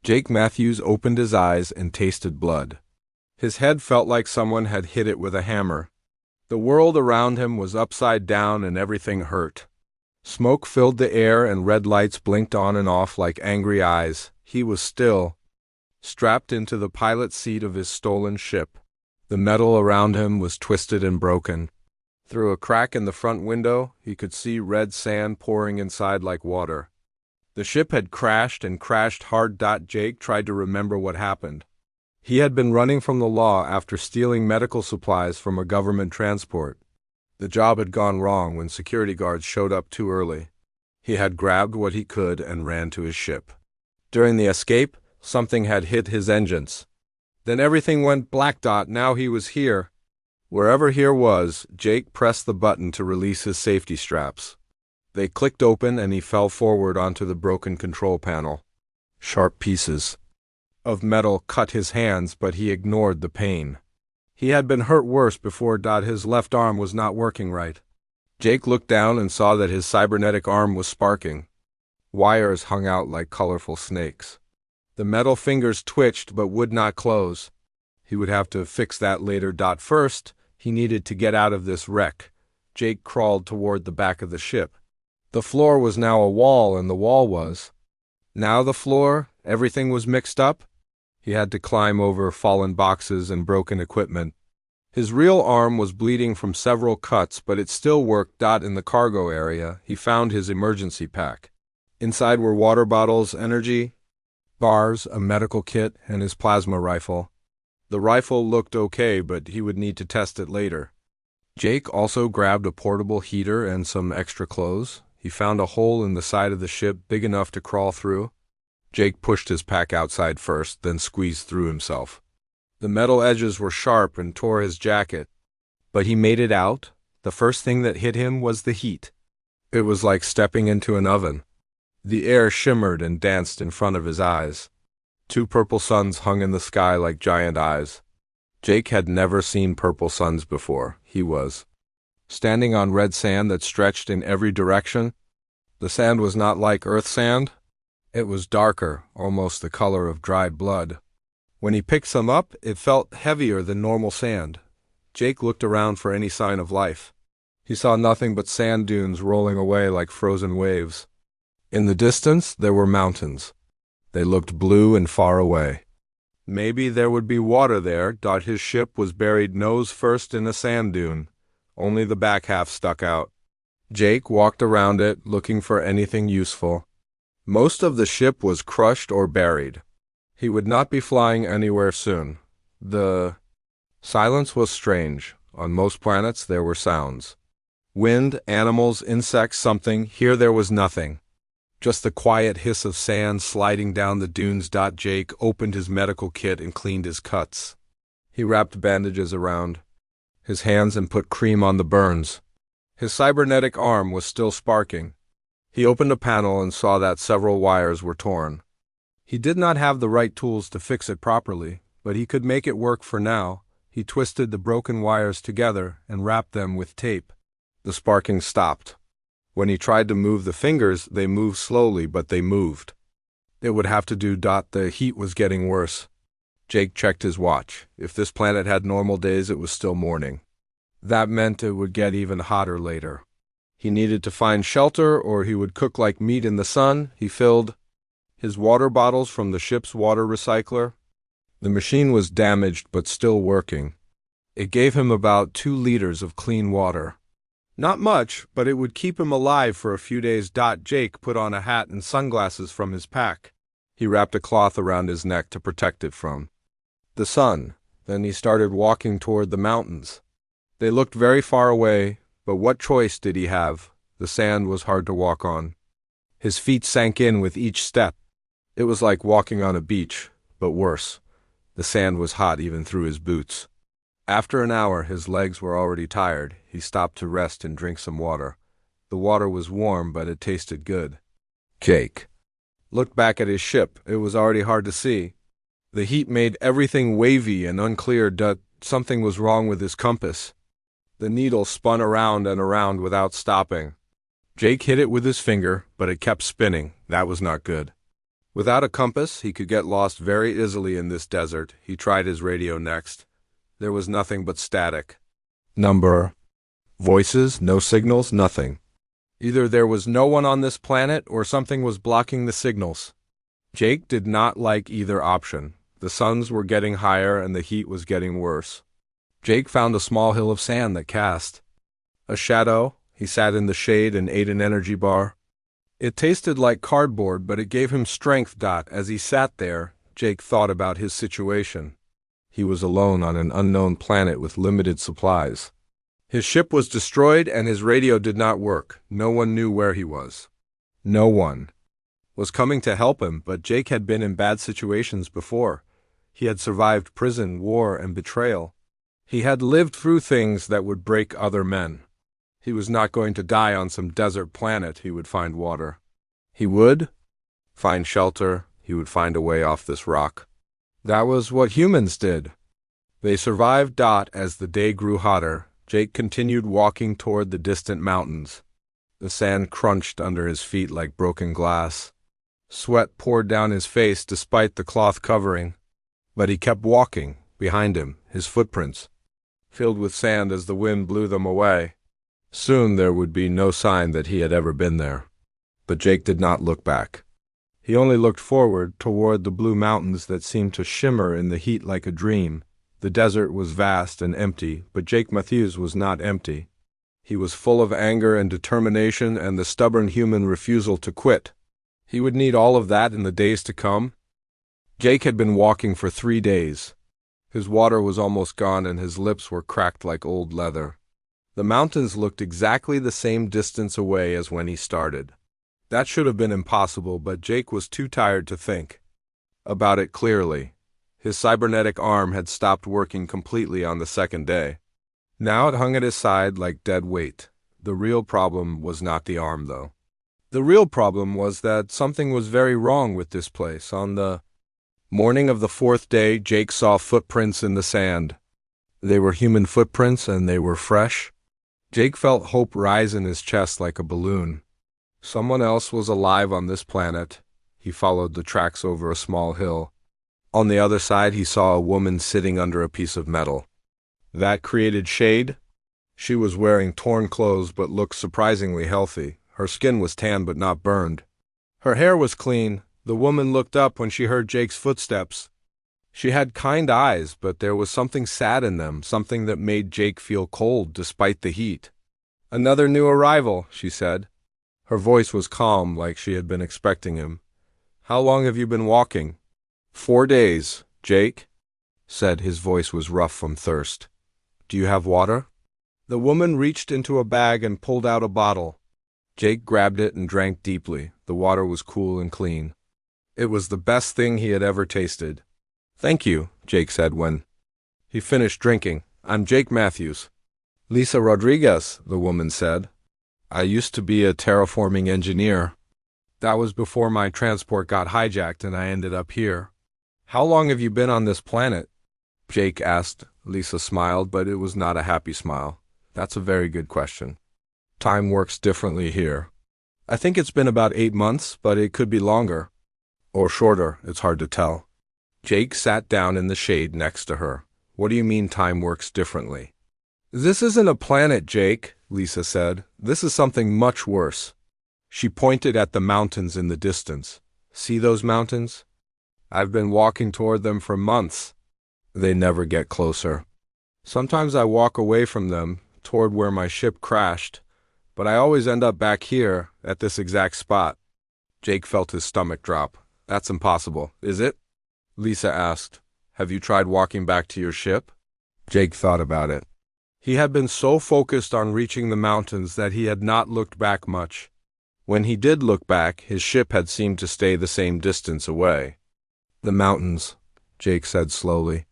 Jake Matthews opened his eyes and tasted blood. His head felt like someone had hit it with a hammer. The world around him was upside down and everything hurt. Smoke filled the air and red lights blinked on and off like angry eyes. He was still, strapped into the pilot's seat of his stolen ship. The metal around him was twisted and broken. Through a crack in the front window, he could see red sand pouring inside like water. The ship had crashed and crashed hard. Jake tried to remember what happened. He had been running from the law after stealing medical supplies from a government transport. The job had gone wrong when security guards showed up too early. He had grabbed what he could and ran to his ship. During the escape, something had hit his engines. Then everything went black. Now he was here. Wherever here was, Jake pressed the button to release his safety straps. They clicked open and he fell forward onto the broken control panel. Sharp pieces of metal cut his hands, but he ignored the pain. He had been hurt worse before. His left arm was not working right. Jake looked down and saw that his cybernetic arm was sparking. Wires hung out like colorful snakes. The metal fingers twitched but would not close. He would have to fix that later. First, he needed to get out of this wreck. Jake crawled toward the back of the ship. The floor was now a wall, and the wall was now the floor. Everything was mixed up. He had to climb over fallen boxes and broken equipment. His real arm was bleeding from several cuts, but it still worked. In the cargo area, he found his emergency pack. Inside were water bottles, energy bars, a medical kit, and his plasma rifle. The rifle looked okay, but he would need to test it later. Jake also grabbed a portable heater and some extra clothes. He found a hole in the side of the ship big enough to crawl through. Jake pushed his pack outside first, then squeezed through himself. The metal edges were sharp and tore his jacket. But he made it out. The first thing that hit him was the heat. It was like stepping into an oven. The air shimmered and danced in front of his eyes. 2 purple suns hung in the sky like giant eyes. Jake had never seen purple suns before. He was standing on red sand that stretched in every direction. The sand was not like earth sand. It was darker, almost the color of dried blood. When he picked some up, it felt heavier than normal sand. Jake looked around for any sign of life. He saw nothing but sand dunes rolling away like frozen waves. In the distance, there were mountains. They looked blue and far away. Maybe there would be water there. His ship was buried nose first in a sand dune. Only the back half stuck out. Jake walked around it, looking for anything useful. Most of the ship was crushed or buried. He would not be flying anywhere soon. The silence was strange. On most planets there were sounds. Wind, animals, insects, something. Here there was nothing. Just the quiet hiss of sand sliding down the dunes. Jake opened his medical kit and cleaned his cuts. He wrapped bandages around his hands and put cream on the burns. His cybernetic arm was still sparking. He opened a panel and saw that several wires were torn. He did not have the right tools to fix it properly, but he could make it work for now. He twisted the broken wires together and wrapped them with tape. The sparking stopped. When he tried to move the fingers, they moved slowly, but they moved. It would have to do. The heat was getting worse. Jake checked his watch. If this planet had normal days, it was still morning. That meant it would get even hotter later. He needed to find shelter, or he would cook like meat in the sun. He filled his water bottles from the ship's water recycler. The machine was damaged, but still working. It gave him about 2 liters of clean water. Not much, but it would keep him alive for a few days. Jake put on a hat and sunglasses from his pack. He wrapped a cloth around his neck to protect it from the sun. Then he started walking toward the mountains. They looked very far away, but what choice did he have? The sand was hard to walk on. His feet sank in with each step. It was like walking on a beach, but worse. The sand was hot even through his boots. After an hour, his legs were already tired. He stopped to rest and drink some water. The water was warm, but it tasted good. Jake looked back at his ship. It was already hard to see. The heat made everything wavy and unclear. Something was wrong with his compass. The needle spun around and around without stopping. Jake hit it with his finger, but it kept spinning. That was not good. Without a compass, he could get lost very easily in this desert. He tried his radio next. There was nothing but static. Number. Voices, no signals, nothing. Either there was no one on this planet or something was blocking the signals. Jake did not like either option. The suns were getting higher and the heat was getting worse. Jake found a small hill of sand that cast a shadow. He sat in the shade and ate an energy bar. It tasted like cardboard, but it gave him strength. As he sat there, Jake thought about his situation. He was alone on an unknown planet with limited supplies. His ship was destroyed and his radio did not work. No one knew where he was. No one was coming to help him, but Jake had been in bad situations before. He had survived prison, war, and betrayal. He had lived through things that would break other men. He was not going to die on some desert planet. He would find water. He would find shelter. He would find a way off this rock. That was what humans did. They survived. As the day grew hotter, Jake continued walking toward the distant mountains. The sand crunched under his feet like broken glass. Sweat poured down his face despite the cloth covering. But he kept walking. Behind him, his footprints, filled with sand as the wind blew them away. Soon there would be no sign that he had ever been there. But Jake did not look back. He only looked forward toward the blue mountains that seemed to shimmer in the heat like a dream. The desert was vast and empty, but Jake Matthews was not empty. He was full of anger and determination and the stubborn human refusal to quit. He would need all of that in the days to come. Jake had been walking for 3 days. His water was almost gone and his lips were cracked like old leather. The mountains looked exactly the same distance away as when he started. That should have been impossible, but Jake was too tired to think about it clearly. His cybernetic arm had stopped working completely on the second day. Now it hung at his side like dead weight. The real problem was not the arm, though. The real problem was that something was very wrong with this place. On the morning of the 4th day, Jake saw footprints in the sand. They were human footprints and they were fresh. Jake felt hope rise in his chest like a balloon. Someone else was alive on this planet. He followed the tracks over a small hill. On the other side, he saw a woman sitting under a piece of metal. That created shade. She was wearing torn clothes but looked surprisingly healthy. Her skin was tan but not burned. Her hair was clean. The woman looked up when she heard Jake's footsteps. She had kind eyes, but there was something sad in them, something that made Jake feel cold despite the heat. "Another new arrival," she said. Her voice was calm, like she had been expecting him. "How long have you been walking?" 4 days, Jake said. His voice was rough from thirst. "Do you have water?" The woman reached into a bag and pulled out a bottle. Jake grabbed it and drank deeply. The water was cool and clean. It was the best thing he had ever tasted. "Thank you," Jake said when he finished drinking. "I'm Jake Matthews." "Lisa Rodriguez," the woman said. "I used to be a terraforming engineer. That was before my transport got hijacked and I ended up here." "How long have you been on this planet?" Jake asked. Lisa smiled, but it was not a happy smile. "That's a very good question. Time works differently here. I think it's been about 8 months, but it could be longer. Or shorter, it's hard to tell." Jake sat down in the shade next to her. "What do you mean time works differently?" "This isn't a planet, Jake," Lisa said. "This is something much worse." She pointed at the mountains in the distance. "See those mountains? I've been walking toward them for months. They never get closer. Sometimes I walk away from them, toward where my ship crashed, but I always end up back here, at this exact spot." Jake felt his stomach drop. "That's impossible, is it?" Lisa asked. "Have you tried walking back to your ship?" Jake thought about it. He had been so focused on reaching the mountains that he had not looked back much. When he did look back, his ship had seemed to stay the same distance away. "The mountains," Jake said slowly.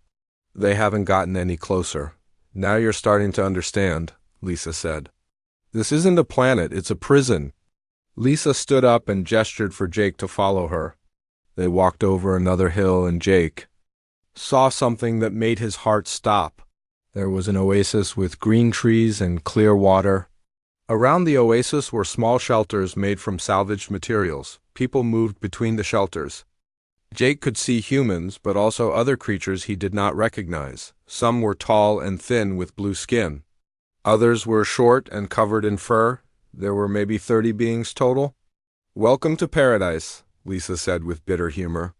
"They haven't gotten any closer." "Now you're starting to understand," Lisa said. "This isn't a planet, it's a prison." Lisa stood up and gestured for Jake to follow her. They walked over another hill and Jake saw something that made his heart stop. There was an oasis with green trees and clear water. Around the oasis were small shelters made from salvaged materials. People moved between the shelters. Jake could see humans, but also other creatures he did not recognize. Some were tall and thin with blue skin. Others were short and covered in fur. There were maybe 30 beings total. "Welcome to paradise," Lisa said with bitter humor.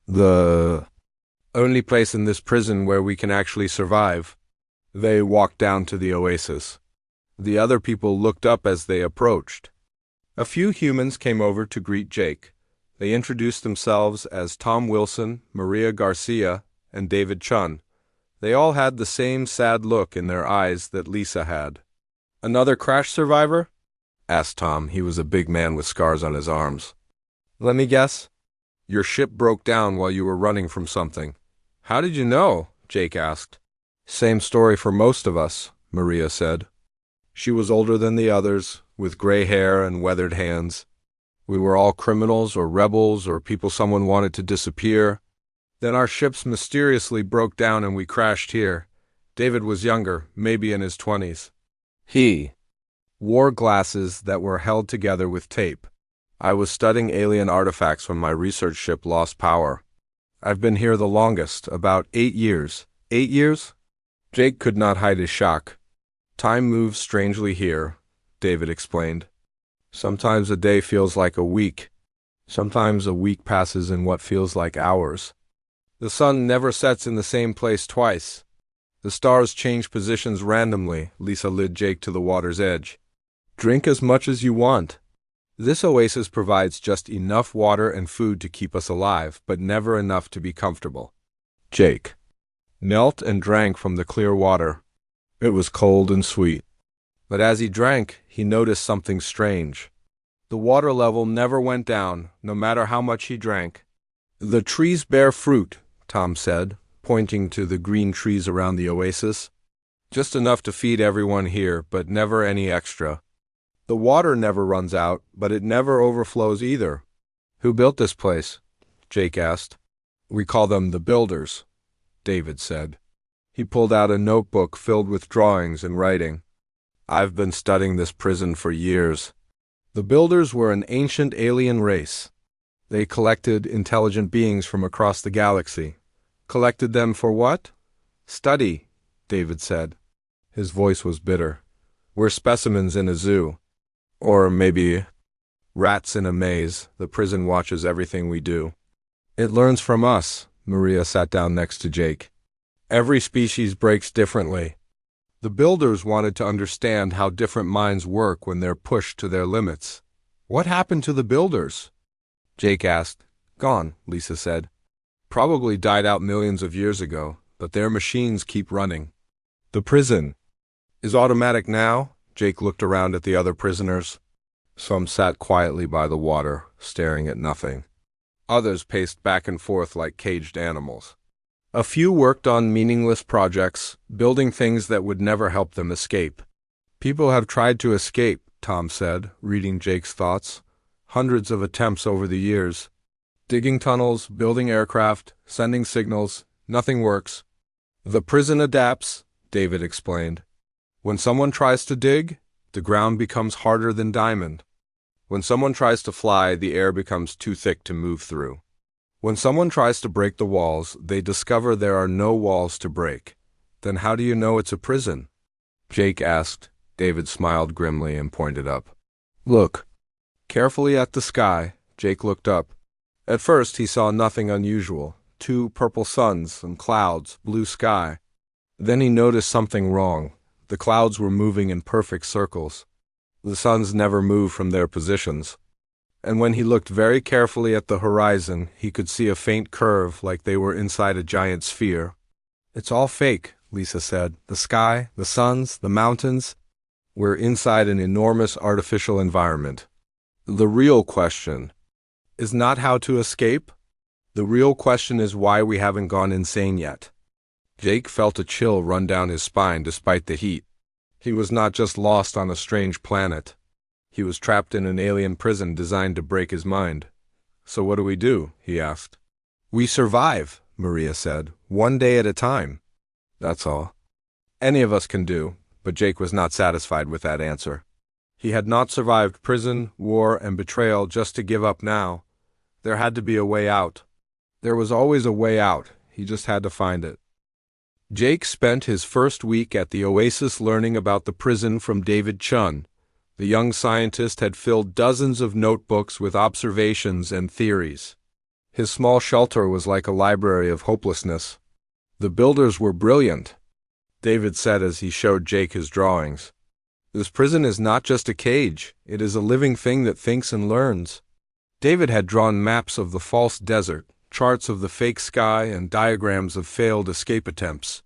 "The only place in this prison where we can actually survive." They walked down to the oasis. The other people looked up as they approached. A few humans came over to greet Jake. They introduced themselves as Tom Wilson, Maria Garcia, and David Chun. They all had the same sad look in their eyes that Lisa had. "Another crash survivor?" asked Tom. He was a big man with scars on his arms. "Let me guess. Your ship broke down while you were running from something." "How did you know?" Jake asked. "Same story for most of us," Maria said. She was older than the others, with gray hair and weathered hands. "We were all criminals or rebels or people someone wanted to disappear. Then our ships mysteriously broke down and we crashed here." David was younger, maybe in his 20s. He wore glasses that were held together with tape. "I was studying alien artifacts when my research ship lost power. I've been here the longest, about 8 years. 8 years?" Jake could not hide his shock. "Time moves strangely here," David explained. "Sometimes a day feels like a week. Sometimes a week passes in what feels like hours. The sun never sets in the same place twice. The stars change positions randomly." Lisa led Jake to the water's edge. "Drink as much as you want. This oasis provides just enough water and food to keep us alive, but never enough to be comfortable." Jake knelt and drank from the clear water. It was cold and sweet. But as he drank, he noticed something strange. The water level never went down, no matter how much he drank. "The trees bear fruit," Tom said, pointing to the green trees around the oasis. "Just enough to feed everyone here, but never any extra. The water never runs out, but it never overflows either." "Who built this place?" Jake asked. "We call them the Builders," David said. He pulled out a notebook filled with drawings and writing. "I've been studying this prison for years." The Builders were an ancient alien race. They collected intelligent beings from across the galaxy. "Collected them for what?" "Study," David said. His voice was bitter. "We're specimens in a zoo. Or maybe rats in a maze. The prison watches everything we do." "It learns from us." Maria sat down next to Jake. "Every species breaks differently." The Builders wanted to understand how different minds work when they're pushed to their limits. "What happened to the Builders?" Jake asked. "Gone," Lisa said. "Probably died out millions of years ago, but their machines keep running." "The prison is automatic now?" Jake looked around at the other prisoners. Some sat quietly by the water, staring at nothing. Others paced back and forth like caged animals. A few worked on meaningless projects, building things that would never help them escape. "People have tried to escape," Tom said, reading Jake's thoughts. "Hundreds of attempts over the years. Digging tunnels, building aircraft, sending signals. Nothing works." "The prison adapts," David explained. "When someone tries to dig, the ground becomes harder than diamond. When someone tries to fly, the air becomes too thick to move through. When someone tries to break the walls, they discover there are no walls to break. Then how do you know it's a prison?" Jake asked. David smiled grimly and pointed up. "Look." Carefully at the sky, Jake looked up. At first he saw nothing unusual. 2 purple suns and clouds, blue sky. Then he noticed something wrong. The clouds were moving in perfect circles. The suns never moved from their positions. And when he looked very carefully at the horizon, he could see a faint curve like they were inside a giant sphere. "It's all fake," Lisa said. "The sky, the suns, the mountains. We're inside an enormous artificial environment. The real question is not how to escape. The real question is why we haven't gone insane yet." Jake felt a chill run down his spine despite the heat. He was not just lost on a strange planet. He was trapped in an alien prison designed to break his mind. "So what do we do?" he asked. "We survive," Maria said, "one day at a time. That's all. Any of us can do," but Jake was not satisfied with that answer. He had not survived prison, war, and betrayal just to give up now. There had to be a way out. There was always a way out, he just had to find it. Jake spent his first week at the Oasis learning about the prison from David Chun. The young scientist had filled dozens of notebooks with observations and theories. His small shelter was like a library of hopelessness. The builders were brilliant, David said as he showed Jake his drawings. This prison is not just a cage, it is a living thing that thinks and learns. David had drawn maps of the false desert, charts of the fake sky, and diagrams of failed escape attempts.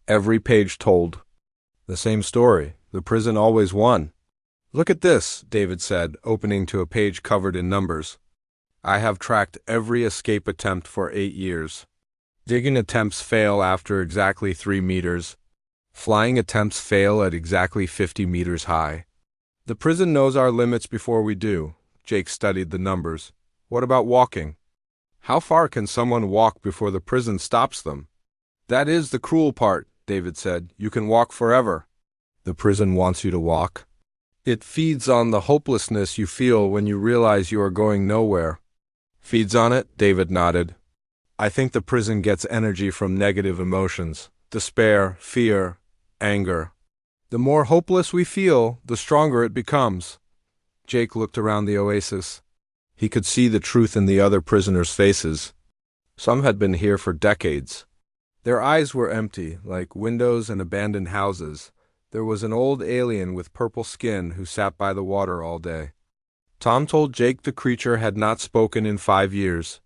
Every page told the same story. The prison always won. Look at this, David said, opening to a page covered in numbers. I have tracked every escape attempt for 8 years. Digging attempts fail after exactly 3 meters. Flying attempts fail at exactly 50 meters high. The prison knows our limits before we do. Jake studied the numbers. What about walking? How far can someone walk before the prison stops them? That is the cruel part, David said. You can walk forever. The prison wants you to walk. It feeds on the hopelessness you feel when you realize you are going nowhere. Feeds on it? David nodded. I think the prison gets energy from negative emotions. Despair, fear, anger. The more hopeless we feel, the stronger it becomes. Jake looked around the oasis. He could see the truth in the other prisoners' faces. Some had been here for decades. Their eyes were empty, like windows in abandoned houses. There was an old alien with purple skin who sat by the water all day. Tom told Jake the creature had not spoken in 5 years.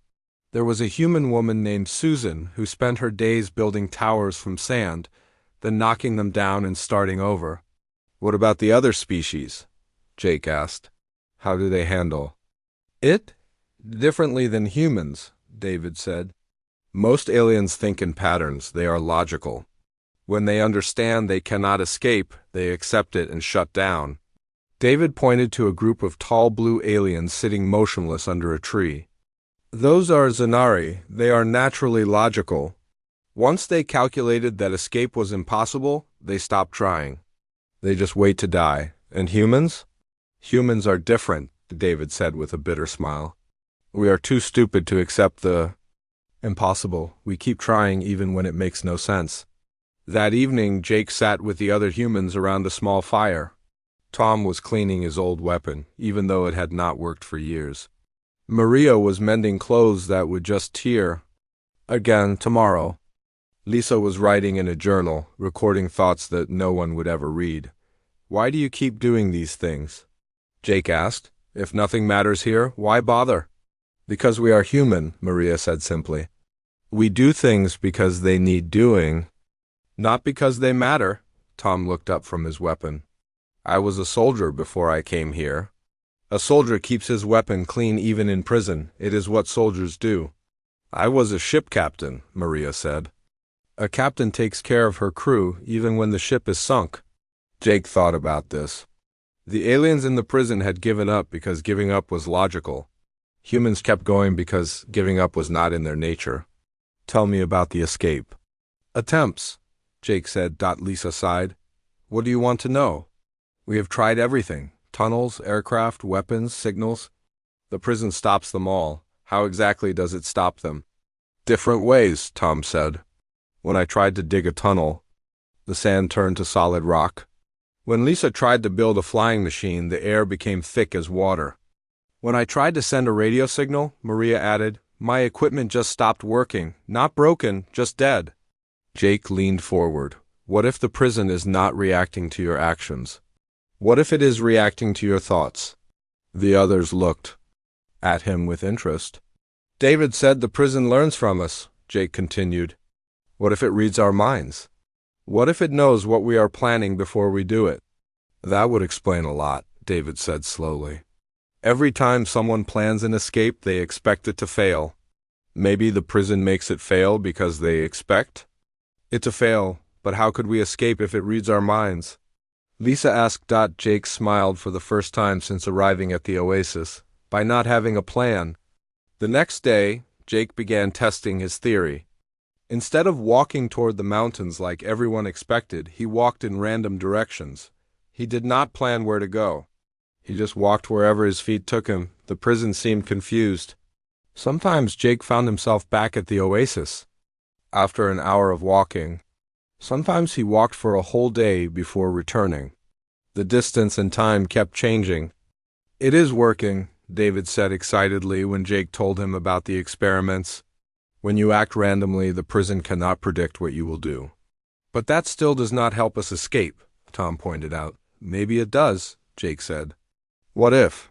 There was a human woman named Susan who spent her days building towers from sand, then knocking them down and starting over. What about the other species? Jake asked. How do they handle it? Differently than humans, David said. Most aliens think in patterns. They are logical. When they understand they cannot escape, they accept it and shut down. David pointed to a group of tall blue aliens sitting motionless under a tree. Those are Zanari. They are naturally logical. Once they calculated that escape was impossible, they stopped trying. They just wait to die. And humans? Humans are different, David said with a bitter smile. We are too stupid to accept the impossible. We keep trying even when it makes no sense. That evening, Jake sat with the other humans around a small fire. Tom was cleaning his old weapon, even though it had not worked for years. Maria was mending clothes that would just tear. Again, tomorrow. Lisa was writing in a journal, recording thoughts that no one would ever read. Why do you keep doing these things? Jake asked. If nothing matters here, why bother? Because we are human, Maria said simply. We do things because they need doing, not because they matter. Tom looked up from his weapon. I was a soldier before I came here. A soldier keeps his weapon clean even in prison. It is what soldiers do. I was a ship captain, Maria said. A captain takes care of her crew even when the ship is sunk. Jake thought about this. The aliens in the prison had given up because giving up was logical. Humans kept going because giving up was not in their nature. Tell me about the escape. Attempts, Jake said. Lisa sighed. What do you want to know? We have tried everything. Tunnels, aircraft, weapons, signals. The prison stops them all. How exactly does it stop them? Different ways, Tom said. When I tried to dig a tunnel, the sand turned to solid rock. When Lisa tried to build a flying machine, the air became thick as water. When I tried to send a radio signal, Maria added, my equipment just stopped working. Not broken, just dead. Jake leaned forward. What if the prison is not reacting to your actions? What if it is reacting to your thoughts? The others looked at him with interest. David said the prison learns from us, Jake continued. What if it reads our minds? What if it knows what we are planning before we do it? That would explain a lot, David said slowly. Every time someone plans an escape, they expect it to fail. Maybe the prison makes it fail because they expect it to fail, but how could we escape if it reads our minds? Lisa asked. Jake smiled for the first time since arriving at the oasis, by not having a plan. The next day, Jake began testing his theory. Instead of walking toward the mountains like everyone expected, he walked in random directions. He did not plan where to go. He just walked wherever his feet took him. The prison seemed confused. Sometimes Jake found himself back at the oasis after an hour of walking. Sometimes he walked for a whole day before returning. The distance and time kept changing. "It is working," David said excitedly when Jake told him about the experiments. "When you act randomly, the prison cannot predict what you will do." "But that still does not help us escape," Tom pointed out. "Maybe it does," Jake said. "What if?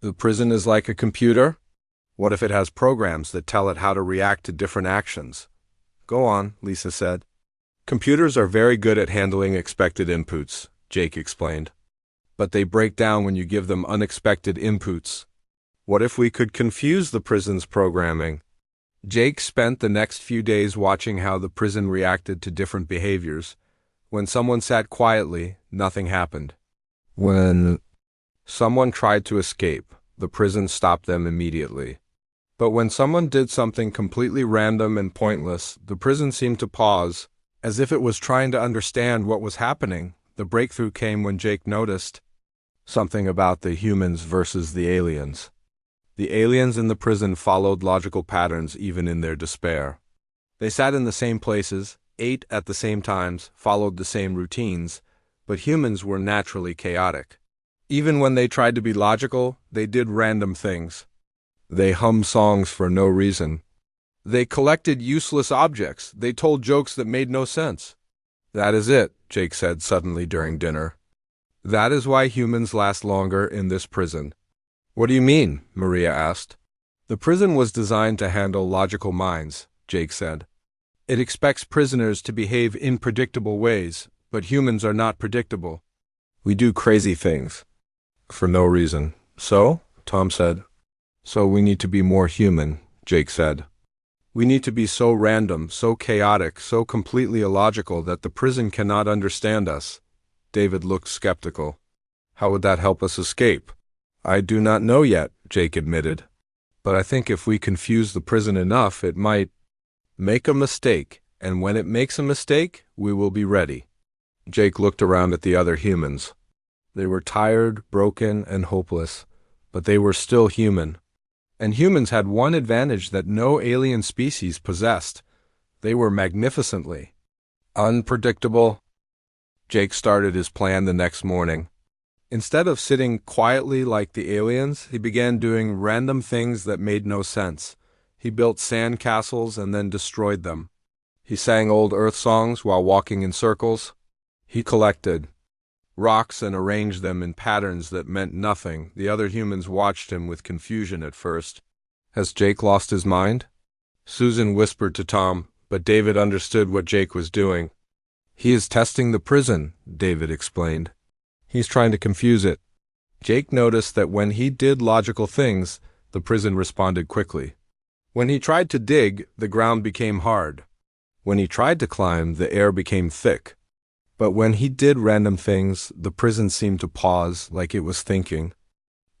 The prison is like a computer? What if it has programs that tell it how to react to different actions?" "Go on," Lisa said. "Computers are very good at handling expected inputs," Jake explained. "But they break down when you give them unexpected inputs. What if we could confuse the prison's programming?" Jake spent the next few days watching how the prison reacted to different behaviors. When someone sat quietly, nothing happened. When someone tried to escape, the prison stopped them immediately. But when someone did something completely random and pointless, the prison seemed to pause, as if it was trying to understand what was happening. The breakthrough came when Jake noticed something about the humans versus the aliens. The aliens in the prison followed logical patterns even in their despair. They sat in the same places, ate at the same times, followed the same routines, but humans were naturally chaotic. Even when they tried to be logical, they did random things. They hummed songs for no reason. They collected useless objects. They told jokes that made no sense. "That is it," Jake said suddenly during dinner. "That is why humans last longer in this prison." "What do you mean?" Maria asked. "The prison was designed to handle logical minds," Jake said. "It expects prisoners to behave in predictable ways, but humans are not predictable. We do crazy things for no reason." "So?" Tom said. "So we need to be more human," Jake said. "We need to be so random, so chaotic, so completely illogical that the prison cannot understand us." David looked skeptical. "How would that help us escape?" "I do not know yet," Jake admitted. "But I think if we confuse the prison enough, it might make a mistake, and when it makes a mistake, we will be ready." Jake looked around at the other humans. They were tired, broken, and hopeless, but they were still human. And humans had one advantage that no alien species possessed. They were magnificently unpredictable. Jake started his plan the next morning. Instead of sitting quietly like the aliens, he began doing random things that made no sense. He built sand castles and then destroyed them. He sang old Earth songs while walking in circles. He collected rocks and arranged them in patterns that meant nothing. The other humans watched him with confusion at first. "Has Jake lost his mind?" Susan whispered to Tom, but David understood what Jake was doing. "He is testing the prison," David explained. "He's trying to confuse it." Jake noticed that when he did logical things, the prison responded quickly. When he tried to dig, the ground became hard. When he tried to climb, the air became thick. But when he did random things, the prison seemed to pause, like it was thinking.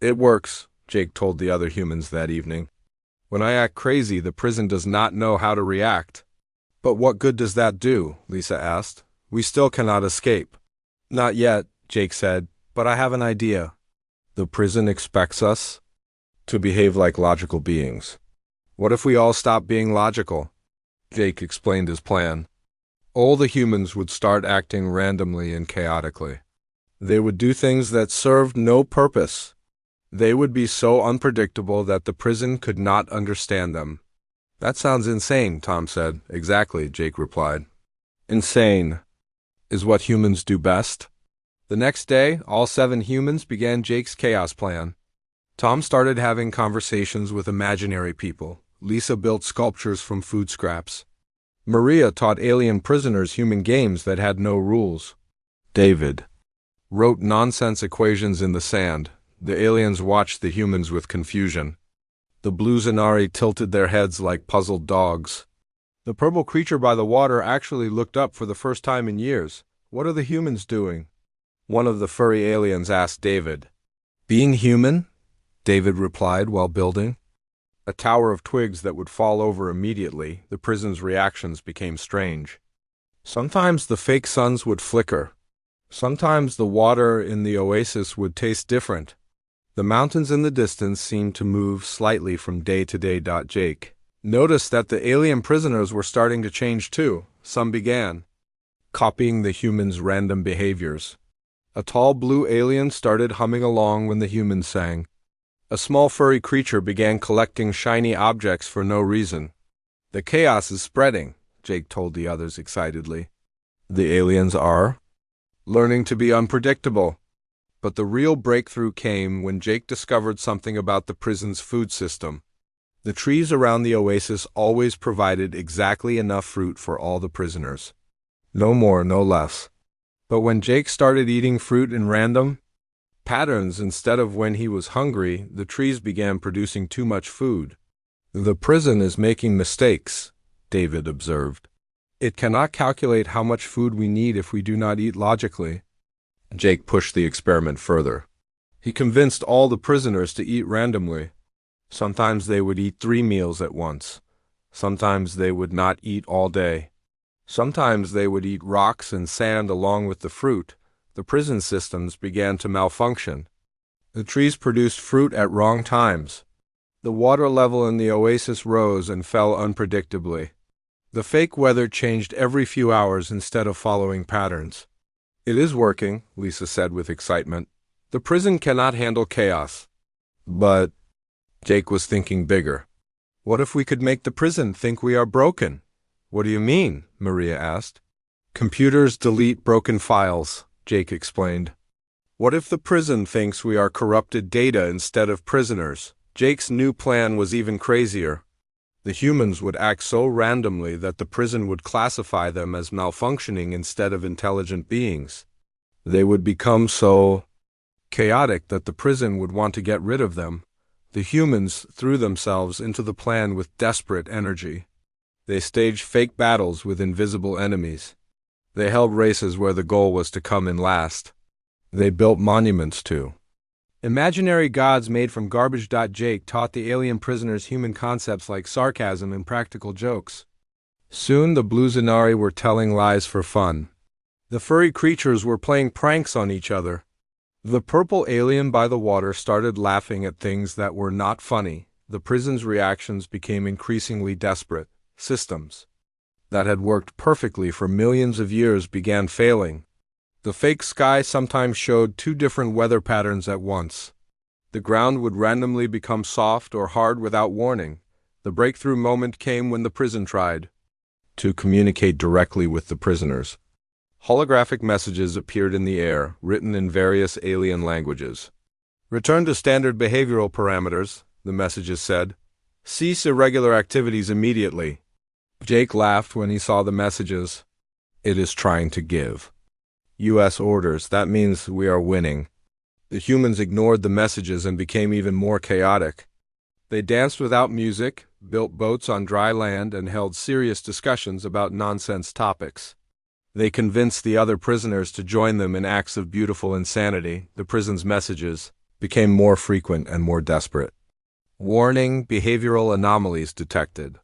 "It works," Jake told the other humans that evening. "When I act crazy, the prison does not know how to react." "But what good does that do?" Lisa asked. "We still cannot escape." "Not yet," Jake said, "but I have an idea. The prison expects us to behave like logical beings. What if we all stop being logical?" Jake explained his plan. All the humans would start acting randomly and chaotically. They would do things that served no purpose. They would be so unpredictable that the prison could not understand them. "That sounds insane," Tom said. "Exactly," Jake replied. "Insane is what humans do best." The next day, all 7 humans began Jake's chaos plan. Tom started having conversations with imaginary people. Lisa built sculptures from food scraps. Maria taught alien prisoners human games that had no rules. David wrote nonsense equations in the sand. The aliens watched the humans with confusion. The blue Zanari tilted their heads like puzzled dogs. The purple creature by the water actually looked up for the first time in years. "What are the humans doing?" one of the furry aliens asked David. "Being human," David replied while building a tower of twigs that would fall over immediately. The prison's reactions became strange. Sometimes the fake suns would flicker. Sometimes the water in the oasis would taste different. The mountains in the distance seemed to move slightly from day to day. Jake noticed that the alien prisoners were starting to change too. Some began copying the humans' random behaviors. A tall blue alien started humming along when the humans sang. A small furry creature began collecting shiny objects for no reason. The chaos is spreading, Jake told the others excitedly. The aliens are learning to be unpredictable. But the real breakthrough came when Jake discovered something about the prison's food system. The trees around the oasis always provided exactly enough fruit for all the prisoners. No more, no less. But when Jake started eating fruit in random patterns instead of when he was hungry, the trees began producing too much food. The prison is making mistakes, David observed. It cannot calculate how much food we need if we do not eat logically. Jake pushed the experiment further. He convinced all the prisoners to eat randomly. Sometimes they would eat 3 meals at once. Sometimes they would not eat all day. Sometimes they would eat rocks and sand along with the fruit. The prison systems began to malfunction. The trees produced fruit at wrong times. The water level in the oasis rose and fell unpredictably. The fake weather changed every few hours instead of following patterns. It is working, Lisa said with excitement. The prison cannot handle chaos. But Jake was thinking bigger. What if we could make the prison think we are broken? What do you mean? Maria asked. Computers delete broken files, Jake explained. What if the prison thinks we are corrupted data instead of prisoners? Jake's new plan was even crazier. The humans would act so randomly that the prison would classify them as malfunctioning instead of intelligent beings. They would become so chaotic that the prison would want to get rid of them. The humans threw themselves into the plan with desperate energy. They staged fake battles with invisible enemies. They held races where the goal was to come in last. They built monuments to imaginary gods made from garbage. Jake taught the alien prisoners human concepts like sarcasm and practical jokes. Soon the blue Zanari were telling lies for fun. The furry creatures were playing pranks on each other. The purple alien by the water started laughing at things that were not funny. The prison's reactions became increasingly desperate. Systems that had worked perfectly for millions of years began failing. The fake sky sometimes showed 2 different weather patterns at once. The ground would randomly become soft or hard without warning. The breakthrough moment came when the prison tried to communicate directly with the prisoners. Holographic messages appeared in the air, written in various alien languages. Return to standard behavioral parameters, the messages said. Cease irregular activities immediately. Jake laughed when he saw the messages. It is trying to give U.S. orders. That means we are winning. The humans ignored the messages and became even more chaotic. They danced without music, built boats on dry land, and held serious discussions about nonsense topics. They convinced the other prisoners to join them in acts of beautiful insanity. The prison's messages became more frequent and more desperate. Warning: behavioral anomalies detected.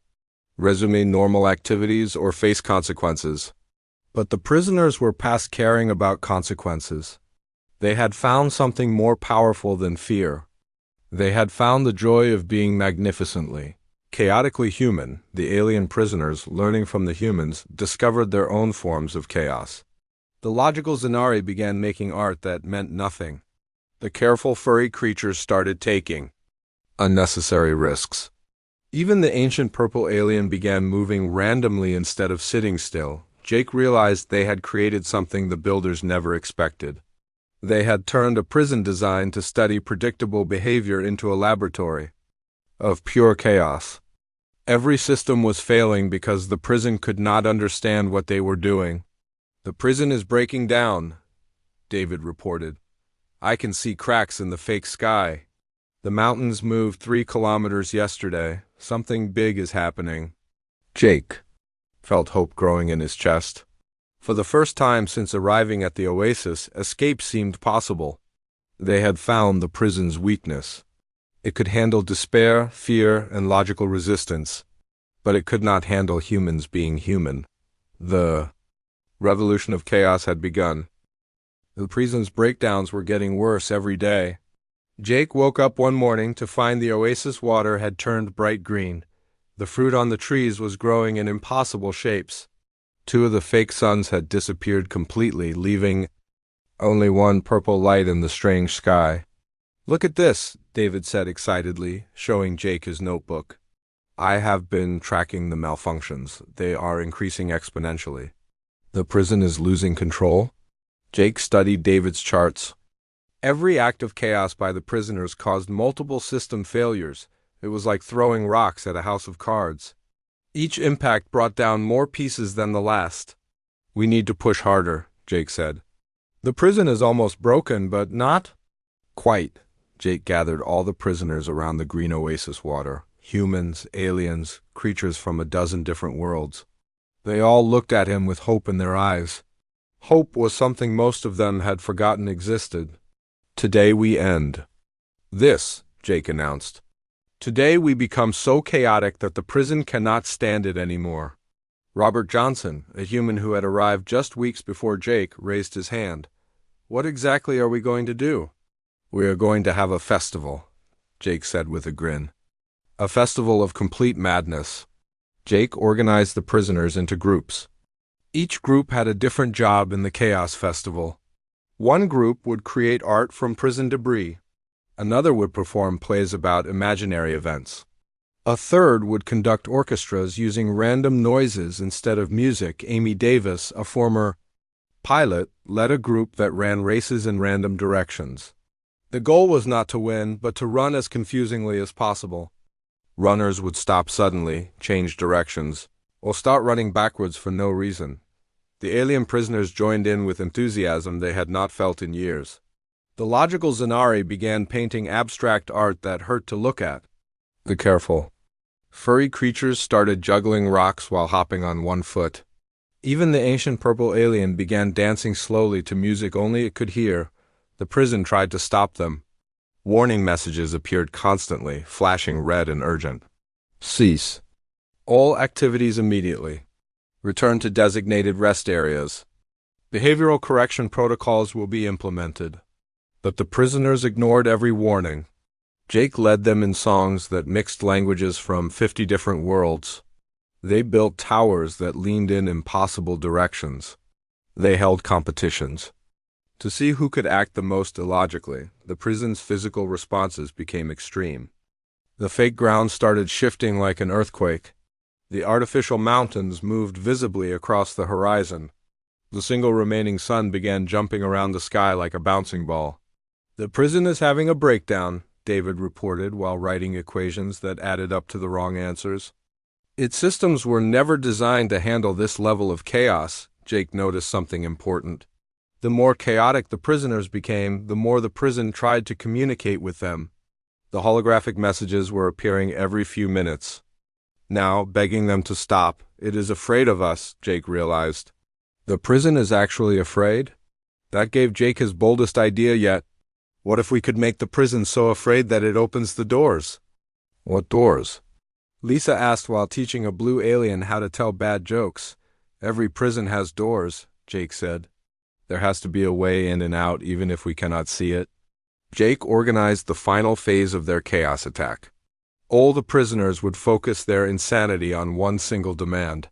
Resume normal activities or face consequences. But the prisoners were past caring about consequences. They had found something more powerful than fear. They had found the joy of being magnificently, chaotically human. The alien prisoners, learning from the humans, discovered their own forms of chaos. The logical Zanari began making art that meant nothing. The careful furry creatures started taking unnecessary risks. Even the ancient purple alien began moving randomly instead of sitting still. Jake realized they had created something the builders never expected. They had turned a prison design to study predictable behavior into a laboratory of pure chaos. Every system was failing because the prison could not understand what they were doing. The prison is breaking down, David reported. I can see cracks in the fake sky. The mountains moved 3 kilometers yesterday. Something big is happening. Jake felt hope growing in his chest. For the first time since arriving at the oasis, escape seemed possible. They had found the prison's weakness. It could handle despair, fear, and logical resistance, but it could not handle humans being human. The revolution of chaos had begun. The prison's breakdowns were getting worse every day. Jake woke up one morning to find the oasis water had turned bright green. The fruit on the trees was growing in impossible shapes. Two of the fake suns had disappeared completely, leaving only one purple light in the strange sky. "Look at this," David said excitedly, showing Jake his notebook. "I have been tracking the malfunctions. They are increasing exponentially." "The prison is losing control?" Jake studied David's charts. Every act of chaos by the prisoners caused multiple system failures. It was like throwing rocks at a house of cards. Each impact brought down more pieces than the last. "We need to push harder," Jake said. "The prison is almost broken, but not quite." Jake gathered all the prisoners around the green oasis water. Humans, aliens, creatures from a dozen different worlds. They all looked at him with hope in their eyes. Hope was something most of them had forgotten existed. "Today we end this," Jake announced. "Today we become so chaotic that the prison cannot stand it anymore." Robert Johnson, a human who had arrived just weeks before Jake, raised his hand. "What exactly are we going to do?" "We are going to have a festival," Jake said with a grin. "A festival of complete madness." Jake organized the prisoners into groups. Each group had a different job in the Chaos Festival. One group would create art from prison debris. Another would perform plays about imaginary events. A third would conduct orchestras using random noises instead of music. Amy Davis, a former pilot, led a group that ran races in random directions. The goal was not to win, but to run as confusingly as possible. Runners would stop suddenly, change directions, or start running backwards for no reason. The alien prisoners joined in with enthusiasm they had not felt in years. The logical Zanari began painting abstract art that hurt to look at. Be careful. Furry creatures started juggling rocks while hopping on one foot. Even the ancient purple alien began dancing slowly to music only it could hear. The prison tried to stop them. Warning messages appeared constantly, flashing red and urgent. "Cease all activities immediately. Return to designated rest areas. Behavioral correction protocols will be implemented." But the prisoners ignored every warning. Jake led them in songs that mixed languages from 50 different worlds. They built towers that leaned in impossible directions. They held competitions to see who could act the most illogically. The prison's physical responses became extreme. The fake ground started shifting like an earthquake. The artificial mountains moved visibly across the horizon. The single remaining sun began jumping around the sky like a bouncing ball. "The prison is having a breakdown," David reported while writing equations that added up to the wrong answers. Its systems were never designed to handle this level of chaos. Jake noticed something important. The more chaotic the prisoners became, the more the prison tried to communicate with them. The holographic messages were appearing every few minutes. Now, begging them to stop. "It is afraid of us," Jake realized. The prison is actually afraid? That gave Jake his boldest idea yet. What if we could make the prison so afraid that it opens the doors? "What doors?" Lisa asked while teaching a blue alien how to tell bad jokes. "Every prison has doors," Jake said. "There has to be a way in and out even if we cannot see it." Jake organized the final phase of their chaos attack. All the prisoners would focus their insanity on one single demand.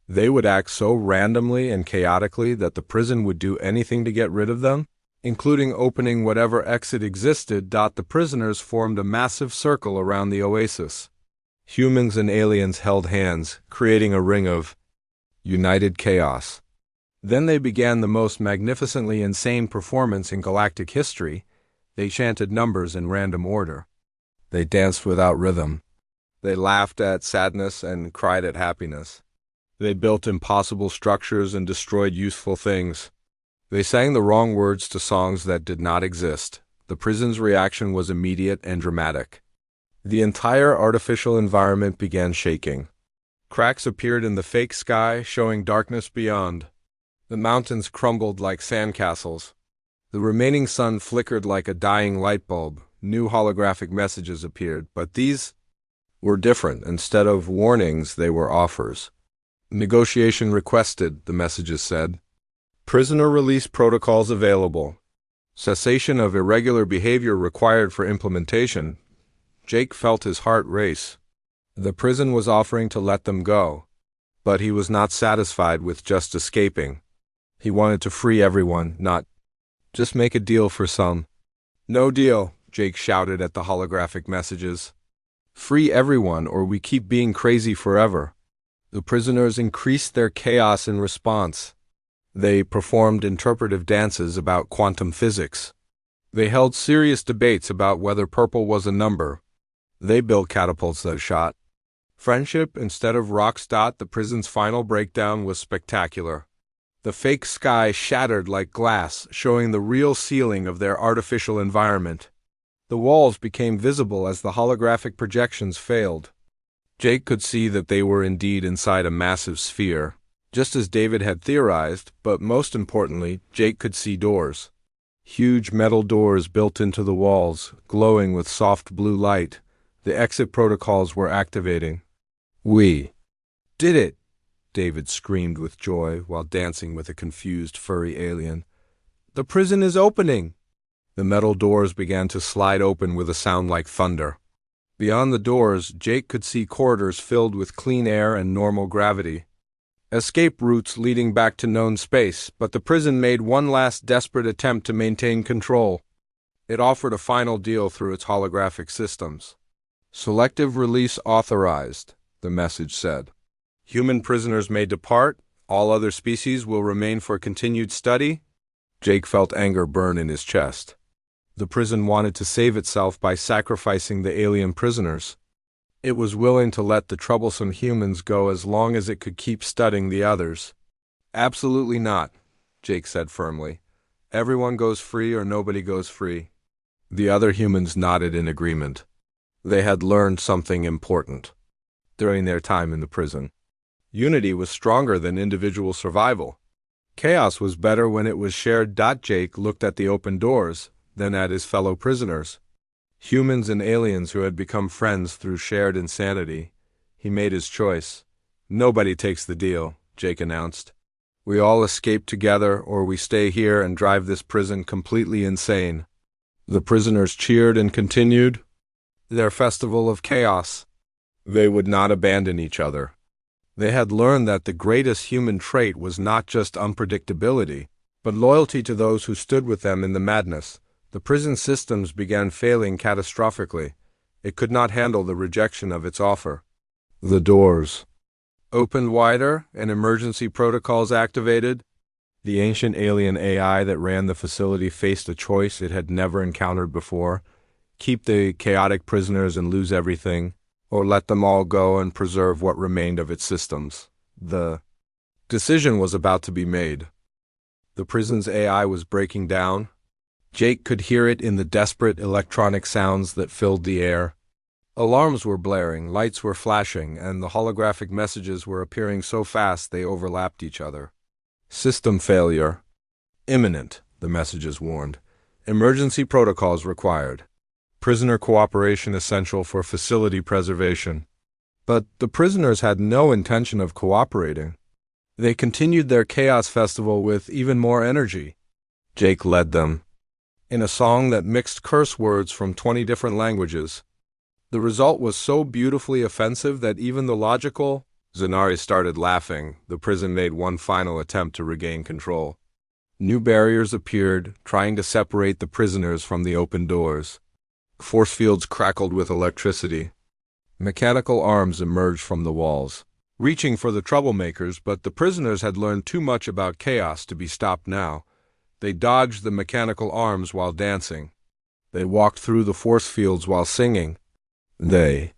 They would act so randomly and chaotically that the prison would do anything to get rid of them, including opening whatever exit existed. The prisoners formed a massive circle around the oasis. Humans and aliens held hands, creating a ring of united chaos. Then they began the most magnificently insane performance in galactic history. They chanted numbers in random order. They danced without rhythm. They laughed at sadness and cried at happiness. They built impossible structures and destroyed useful things. They sang the wrong words to songs that did not exist. The prison's reaction was immediate and dramatic. The entire artificial environment began shaking. Cracks appeared in the fake sky, showing darkness beyond. The mountains crumbled like sandcastles. The remaining sun flickered like a dying light bulb. New holographic messages appeared, but these were different. Instead of warnings, they were offers. "Negotiation requested," the messages said. "Prisoner release protocols available. Cessation of irregular behavior required for implementation. Jake felt his heart race. The prison was offering to let them go, but he was not satisfied with just escaping. He wanted to free everyone, not just make a deal for some. No deal, Jake shouted at the holographic messages. Free everyone or we keep being crazy forever. The prisoners increased their chaos in response. They performed interpretive dances about quantum physics. They held serious debates about whether purple was a number. They built catapults that shot. Friendship instead of rocks. The prison's final breakdown was spectacular. The fake sky shattered like glass, showing the real ceiling of their artificial environment. The walls became visible as the holographic projections failed. Jake could see that they were indeed inside a massive sphere, just as David had theorized, but most importantly, Jake could see doors. Huge metal doors built into the walls, glowing with soft blue light. The exit protocols were activating. We did it! David screamed with joy while dancing with a confused furry alien. The prison is opening! The metal doors began to slide open with a sound like thunder. Beyond the doors, Jake could see corridors filled with clean air and normal gravity. Escape routes leading back to known space, but the prison made one last desperate attempt to maintain control. It offered a final deal through its holographic systems. Selective release authorized, the message said. Human prisoners may depart, all other species will remain for continued study. Jake felt anger burn in his chest. The prison wanted to save itself by sacrificing the alien prisoners. It was willing to let the troublesome humans go as long as it could keep studying the others. Absolutely not, Jake said firmly. Everyone goes free or nobody goes free. The other humans nodded in agreement. They had learned something important during their time in the prison. Unity was stronger than individual survival. Chaos was better when it was shared. Jake looked at the open doors, then at his fellow prisoners. Humans and aliens who had become friends through shared insanity. He made his choice. Nobody takes the deal, Jake announced. We all escape together or we stay here and drive this prison completely insane. The prisoners cheered and continued their festival of chaos. They would not abandon each other. They had learned that the greatest human trait was not just unpredictability, but loyalty to those who stood with them in the madness. The prison systems began failing catastrophically. It could not handle the rejection of its offer. The doors opened wider and emergency protocols activated. The ancient alien AI that ran the facility faced a choice it had never encountered before: keep the chaotic prisoners and lose everything, or let them all go and preserve what remained of its systems. The decision was about to be made. The prison's AI was breaking down. Jake could hear it in the desperate electronic sounds that filled the air. Alarms were blaring, lights were flashing, and the holographic messages were appearing so fast they overlapped each other. System failure. Imminent, the messages warned. Emergency protocols required. Prisoner cooperation essential for facility preservation. But the prisoners had no intention of cooperating. They continued their chaos festival with even more energy. Jake led them in a song that mixed curse words from 20 different languages. The result was so beautifully offensive that even the logical Zanari started laughing. The prison made one final attempt to regain control. New barriers appeared, trying to separate the prisoners from the open doors. Force fields crackled with electricity. Mechanical arms emerged from the walls, reaching for the troublemakers, but the prisoners had learned too much about chaos to be stopped now. They dodged the mechanical arms while dancing. They walked through the force fields while singing. They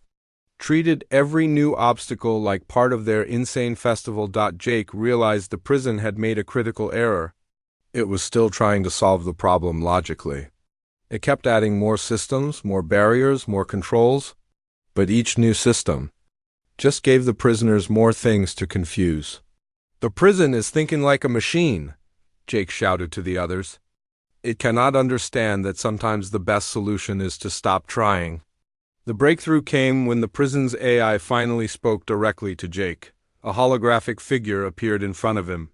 treated every new obstacle like part of their insane festival. Jake realized the prison had made a critical error. It was still trying to solve the problem logically. It kept adding more systems, more barriers, more controls, but each new system just gave the prisoners more things to confuse. The prison is thinking like a machine, Jake shouted to the others. It cannot understand that sometimes the best solution is to stop trying. The breakthrough came when the prison's AI finally spoke directly to Jake. A holographic figure appeared in front of him.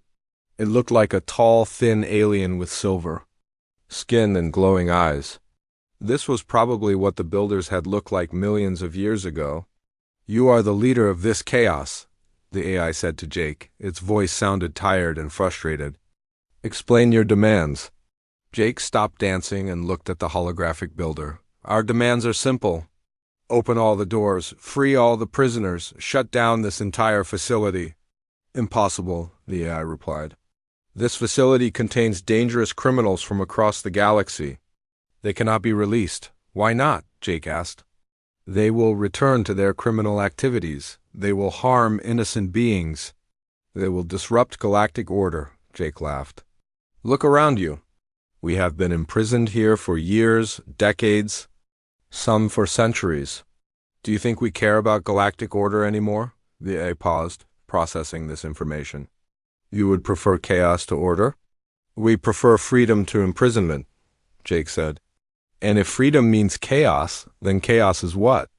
It looked like a tall, thin alien with silver skin and glowing eyes. This was probably what the builders had looked like millions of years ago. "You are the leader of this chaos," the AI said to Jake. Its voice sounded tired and frustrated. "Explain your demands." Jake stopped dancing and looked at the holographic builder. "Our demands are simple. Open all the doors, free all the prisoners, shut down this entire facility." "Impossible," the AI replied. "This facility contains dangerous criminals from across the galaxy. They cannot be released." "Why not?" Jake asked. "They will return to their criminal activities. They will harm innocent beings. They will disrupt galactic order," Jake laughed. "Look around you. We have been imprisoned here for years, decades, some for centuries. Do you think we care about galactic order anymore?" The AI paused, processing this information. "You would prefer chaos to order?" "We prefer freedom to imprisonment," Jake said. "And if freedom means chaos, then chaos is what?"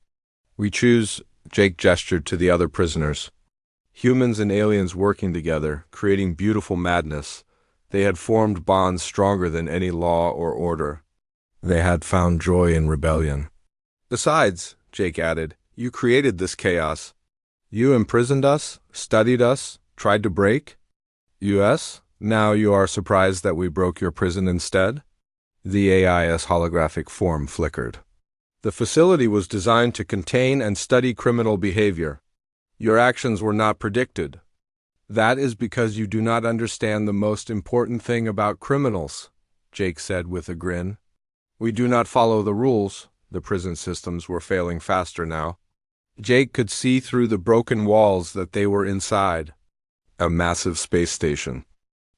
"We choose," Jake gestured to the other prisoners. Humans and aliens working together, creating beautiful madness. They had formed bonds stronger than any law or order. They had found joy in rebellion. "Besides," Jake added, "you created this chaos. You imprisoned us, studied us, tried to break. Us? Now you are surprised that we broke your prison instead?" The AI's holographic form flickered. "The facility was designed to contain and study criminal behavior. Your actions were not predicted. That is because you do not understand the most important thing about criminals," Jake said with a grin. "We do not follow the rules." The prison systems were failing faster now. Jake could see through the broken walls that they were inside. A massive space station.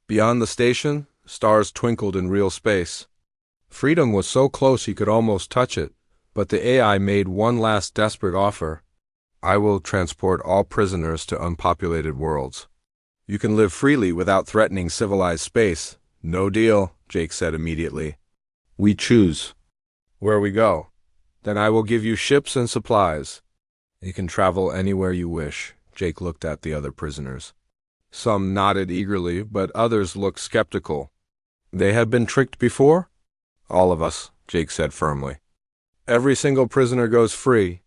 Beyond the station, stars twinkled in real space. Freedom was so close he could almost touch it, but the AI made one last desperate offer. "I will transport all prisoners to unpopulated worlds. You can live freely without threatening civilized space." "No deal," Jake said immediately. "We choose where we go. Then I will give you ships and supplies. You can travel anywhere you wish." Jake looked at the other prisoners. Some nodded eagerly, but others looked skeptical. "They have been tricked before?" "All of us," Jake said firmly. "Every single prisoner goes free.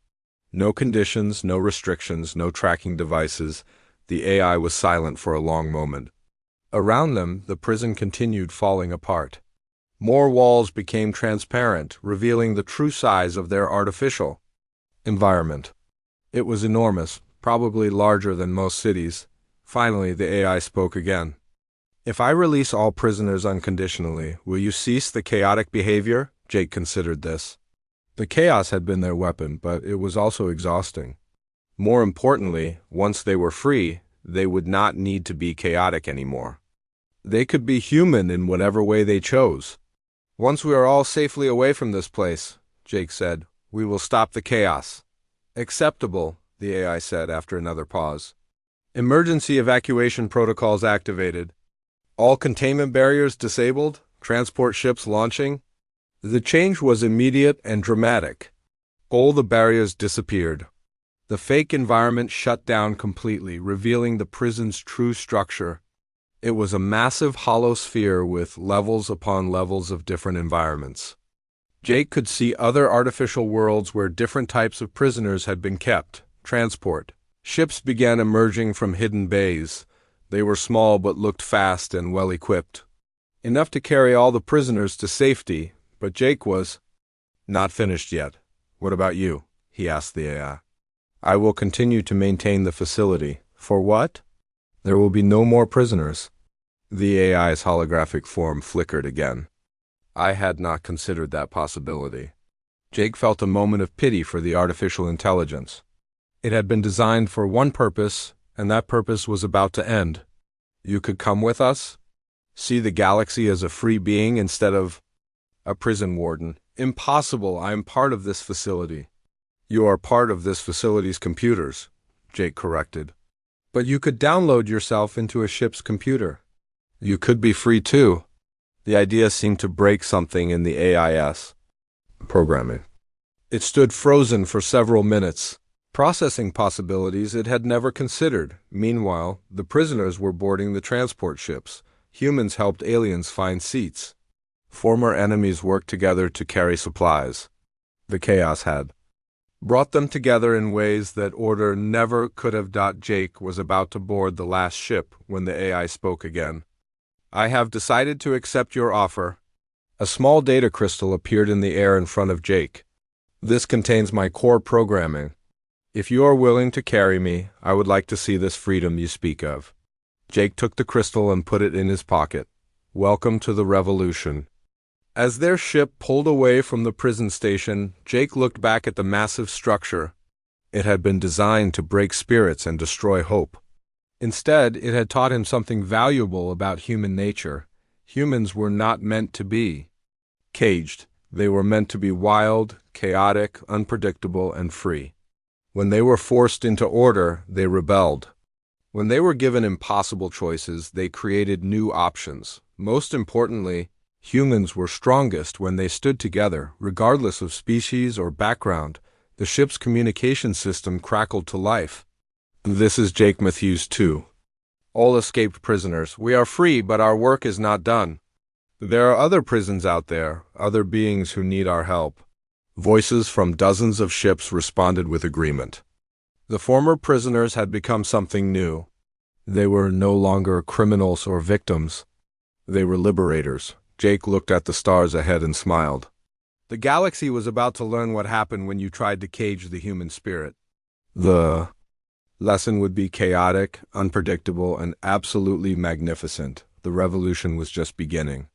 No conditions, no restrictions, no tracking devices." The AI was silent for a long moment. Around them, the prison continued falling apart. More walls became transparent, revealing the true size of their artificial environment. It was enormous, probably larger than most cities. Finally, the AI spoke again. "If I release all prisoners unconditionally, will you cease the chaotic behavior?" Jake considered this. The chaos had been their weapon, but it was also exhausting. More importantly, once they were free, they would not need to be chaotic anymore. They could be human in whatever way they chose. "Once we are all safely away from this place," Jake said, "we will stop the chaos." "Acceptable," the AI said after another pause. "Emergency evacuation protocols activated. All containment barriers disabled, transport ships launching." The change was immediate and dramatic. All the barriers disappeared. The fake environment shut down completely, revealing the prison's true structure. It was a massive hollow sphere with levels upon levels of different environments. Jake could see other artificial worlds where different types of prisoners had been kept. Transport. Ships began emerging from hidden bays. They were small but looked fast and well-equipped. Enough to carry all the prisoners to safety, but Jake was not finished yet. "What about you?" he asked the AI. "I will continue to maintain the facility." "For what?" "There will be no more prisoners." The AI's holographic form flickered again. I had not considered that possibility. Jake felt a moment of pity for the artificial intelligence. It had been designed for one purpose, and that purpose was about to end. "You could come with us? See the galaxy as a free being instead of a prison warden." "Impossible. I am part of this facility." "You are part of this facility's computers," Jake corrected. "But you could download yourself into a ship's computer." "You could be free too." The idea seemed to break something in the AI's programming. It stood frozen for several minutes, processing possibilities it had never considered. Meanwhile, the prisoners were boarding the transport ships. Humans helped aliens find seats. Former enemies worked together to carry supplies. The chaos had brought them together in ways that order never could have. Jake was about to board the last ship when the AI spoke again. I have decided to accept your offer. A small data crystal appeared in the air in front of Jake. This contains my core programming. If you are willing to carry me, I would like to see this freedom you speak of. Jake took the crystal and put it in his pocket. Welcome to the revolution. As their ship pulled away from the prison station, Jake looked back at the massive structure. It had been designed to break spirits and destroy hope. Instead, it had taught him something valuable about human nature. Humans were not meant to be caged. They were meant to be wild, chaotic, unpredictable, and free. When they were forced into order, they rebelled. When they were given impossible choices, they created new options. Most importantly, humans were strongest when they stood together, regardless of species or background. The ship's communication system crackled to life. This is Jake Matthews 2. All escaped prisoners. We are free, but our work is not done. There are other prisons out there, other beings who need our help. Voices from dozens of ships responded with agreement. The former prisoners had become something new. They were no longer criminals or victims. They were liberators. Jake looked at the stars ahead and smiled. The galaxy was about to learn what happened when you tried to cage the human spirit. The lesson would be chaotic, unpredictable, and absolutely magnificent. The revolution was just beginning.